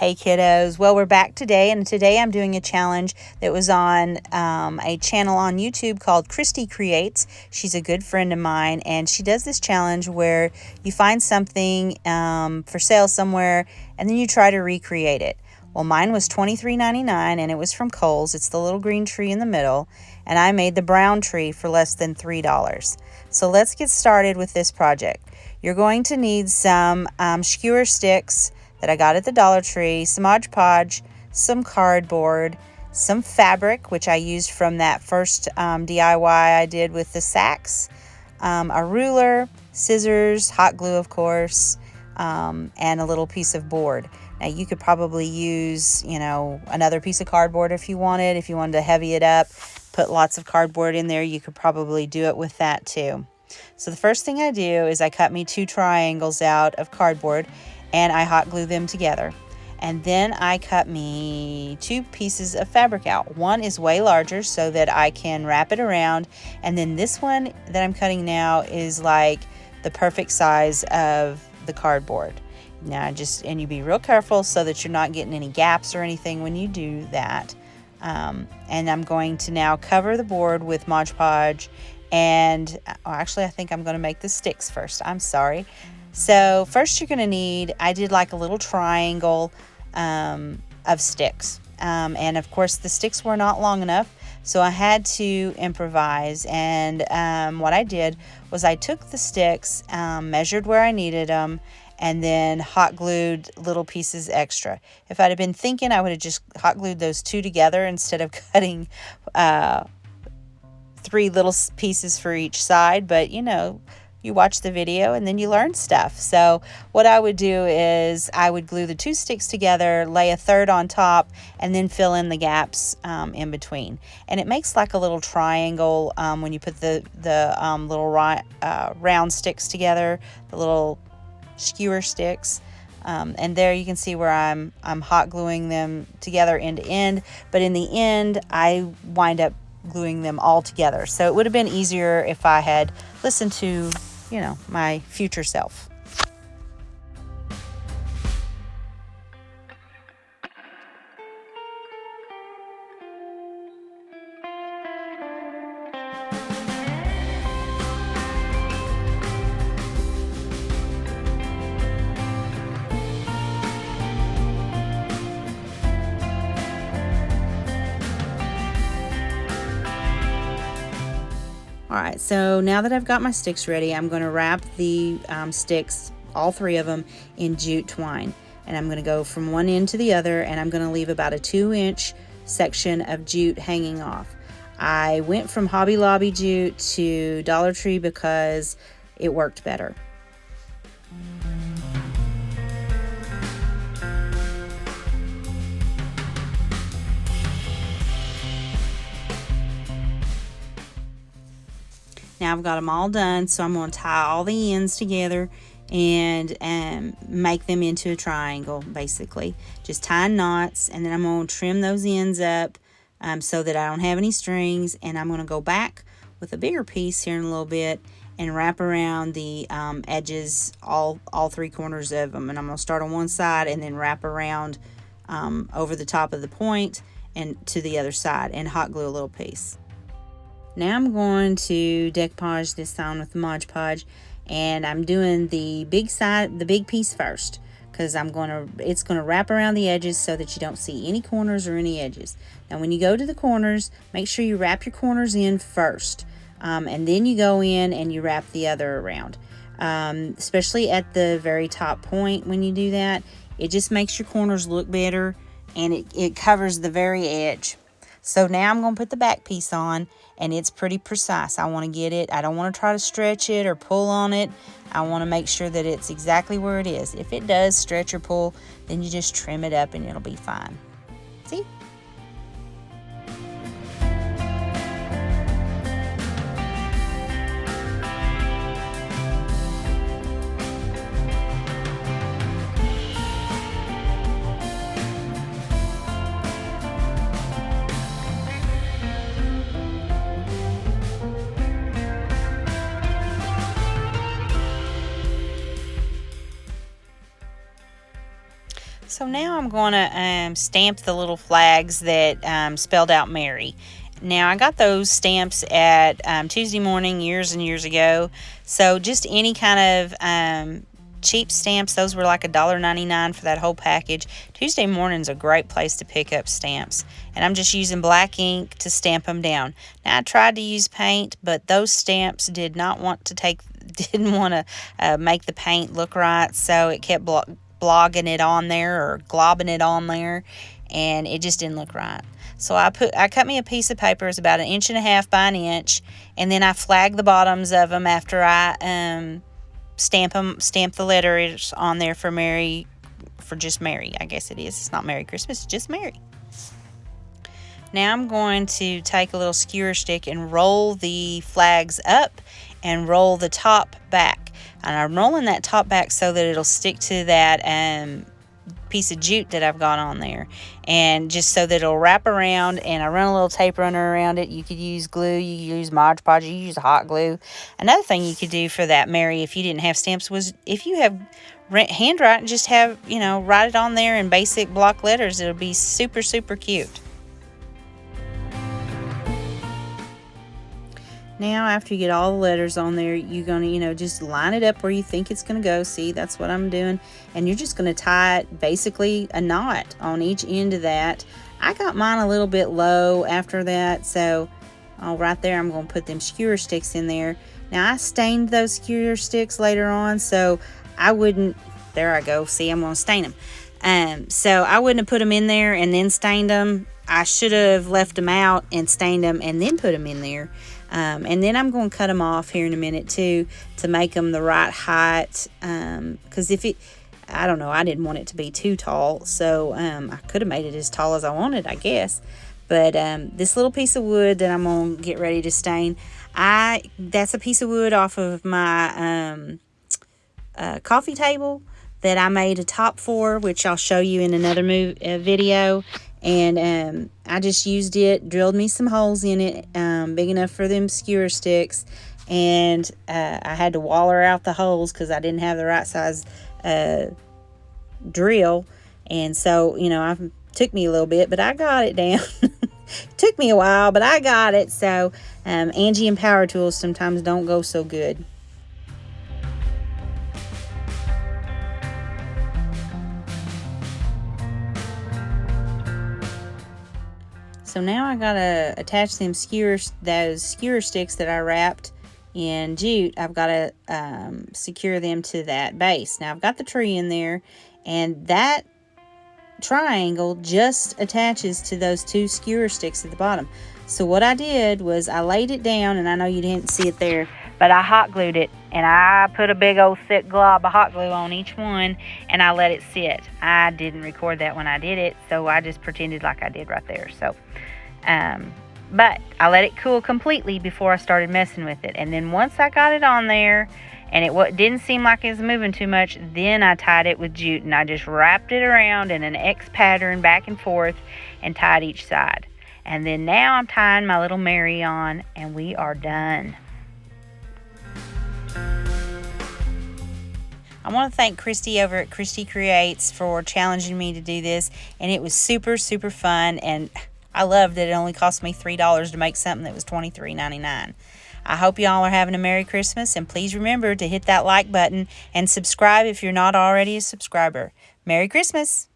Hey kiddos, well we're back today, and today I'm doing a challenge that was on a channel on YouTube called ChristiCreates. She's a good friend of mine, and she does this challenge where you find something for sale somewhere and then you try to recreate it. Well, mine was $23.99 and it was from Kohl's. It's the little green tree in the middle, and I made the brown tree for less than $3. So let's get started with this project. You're going to need some skewer sticks that I got at the Dollar Tree, some Mod Podge, some cardboard, some fabric, which I used from that first DIY I did with the sacks, a ruler, scissors, hot glue, of course, and a little piece of board. Now, you could probably use, another piece of cardboard if you wanted. If you wanted to heavy it up, put lots of cardboard in there, you could probably do it with that too. So the first thing I do is I cut me 2 triangles out of cardboard, and I hot glue them together. And then I cut me 2 pieces of fabric out. One is way larger so that I can wrap it around, and then this one that I'm cutting now is like the perfect size of the cardboard. Now and you be real careful so that you're not getting any gaps or anything when you do that. And I'm going to now cover the board with Mod Podge, and actually I think I'm going to make the sticks first. I'm sorry. So first you're going to need, I did like a little triangle of sticks. And of course the sticks were not long enough, so I had to improvise. And what I did was I took the sticks, measured where I needed them, and then hot glued little pieces extra. If I'd have been thinking, I would have just hot glued those 2 together instead of cutting 3 little pieces for each side. But you watch the video and then you learn stuff. So what I would do is I would glue the 2 sticks together, lay a third on top, and then fill in the gaps in between. And it makes like a little triangle when you put the little round sticks together, the little skewer sticks. And there you can see where I'm hot gluing them together end to end. But in the end, I wind up gluing them all together. So it would have been easier if I had listened to my future self. All right, so now that I've got my sticks ready, I'm going to wrap the sticks, all 3 of them, in jute twine. And I'm going to go from one end to the other, and I'm going to leave about a 2-inch section of jute hanging off. I went from Hobby Lobby jute to Dollar Tree because it worked better. Now I've got them all done, so I'm going to tie all the ends together and make them into a triangle, basically. Just tying knots, and then I'm going to trim those ends up so that I don't have any strings, and I'm going to go back with a bigger piece here in a little bit and wrap around the edges, all 3 corners of them. And I'm going to start on one side and then wrap around over the top of the point and to the other side and hot glue a little piece. Now I'm going to decoupage this on with Mod Podge, and I'm doing the big piece first, because it's gonna wrap around the edges so that you don't see any corners or any edges. Now when you go to the corners, make sure you wrap your corners in first, and then you go in and you wrap the other around. Especially at the very top point when you do that, it just makes your corners look better, and it covers the very edge. So now I'm going to put the back piece on, and it's pretty precise. I want to get it. I don't want to try to stretch it or pull on it. I want to make sure that it's exactly where it is. If it does stretch or pull, then you just trim it up and it'll be fine. See? So now I'm going to stamp the little flags that spelled out Mary. Now, I got those stamps at Tuesday Morning years and years ago. So just any kind of cheap stamps, those were like $1.99 for that whole package. Tuesday Morning's a great place to pick up stamps. And I'm just using black ink to stamp them down. Now, I tried to use paint, but those stamps didn't want to make the paint look right. So it kept blogging it on there or globbing it on there, and it just didn't look right. So I cut me a piece of paper. It's about 1.5 inches by 1 inch, and then I flagged the bottoms of them after I stamp the letters on there for Mary, for just Mary. I guess it is. It's not Merry Christmas, it's just Mary. Now I'm going to take a little skewer stick and roll the flags up and roll the top back. And I'm rolling that top back so that it'll stick to that piece of jute that I've got on there, and just so that it'll wrap around. And I run a little tape runner around it. You could use glue, you could use Mod Podge, you use hot glue. Another thing you could do for that, Mary, if you didn't have stamps, was if you have handwriting, just have, write it on there in basic block letters. It'll be super, super cute. Now, after you get all the letters on there, you're going to, just line it up where you think it's going to go. See, that's what I'm doing. And you're just going to tie it, basically a knot on each end of that. I got mine a little bit low after that. So, right there, I'm going to put them skewer sticks in there. Now, I stained those skewer sticks later on, so I wouldn't, there I go. See, I'm going to stain them. So I wouldn't have put them in there and then stained them. I should have left them out and stained them and then put them in there. And then I'm going to cut them off here in a minute too, to make them the right height. Because I don't know, I didn't want it to be too tall. So I could have made it as tall as I wanted, I guess. But this little piece of wood that I'm going to get ready to stain, that's a piece of wood off of my coffee table that I made a top for, which I'll show you in another video. And I just used it, drilled me some holes in it, big enough for them skewer sticks. And I had to waller out the holes because I didn't have the right size drill. And so, it took me a little bit, but I got it down. Took me a while, but I got it. So Angie and power tools sometimes don't go so good. So now I gotta attach those skewer sticks that I wrapped in jute. I've got to secure them to that base. Now I've got the tree in there, and that triangle just attaches to those 2 skewer sticks at the bottom. So what I did was I laid it down, and I know you didn't see it there, but I hot glued it, and I put a big old thick glob of hot glue on each one, and I let it sit. I didn't record that when I did it, so I just pretended like I did right there. So, but I let it cool completely before I started messing with it. And then once I got it on there, and it didn't seem like it was moving too much, then I tied it with jute, and I just wrapped it around in an X pattern back and forth and tied each side. And then now I'm tying my little Mary on, and we are done. I want to thank Christy over at ChristiCreates for challenging me to do this, and it was super, super fun, and I love that it only cost me $3 to make something that was $23.99. I hope y'all are having a Merry Christmas, and please remember to hit that like button and subscribe if you're not already a subscriber. Merry Christmas!